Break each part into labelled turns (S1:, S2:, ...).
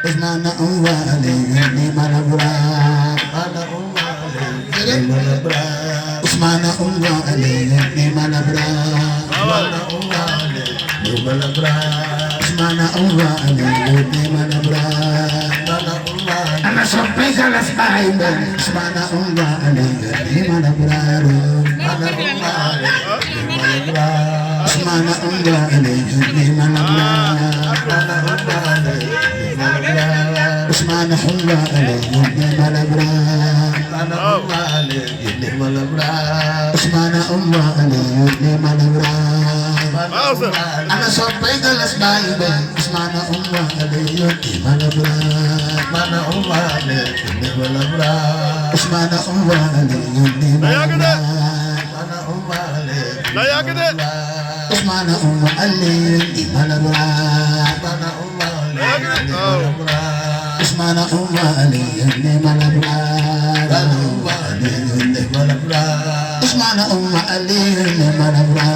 S1: Usmana umwa alayhi malabra Usmana umwa alayhi malabra Usmana umwa alayhi malabra Ana sampai kalas bahay Usmana umwa alayhi malabra Usmana umwa alayhi malabra Usmana umwa alayhi malabra Usmana umwa alayhi malabra Ana sampai kalas bahay Usmana umwa alayhi malabra Usmana umwa alayhi malabra Usmana umma alayhi malabra Usmana umma alayhi malabra Usmana umma alayhi malabra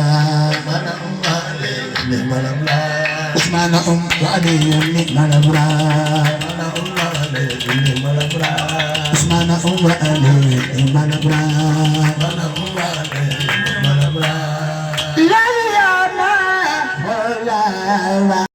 S1: Usmana umma alayhi malabra Usmana umma alayhi malabra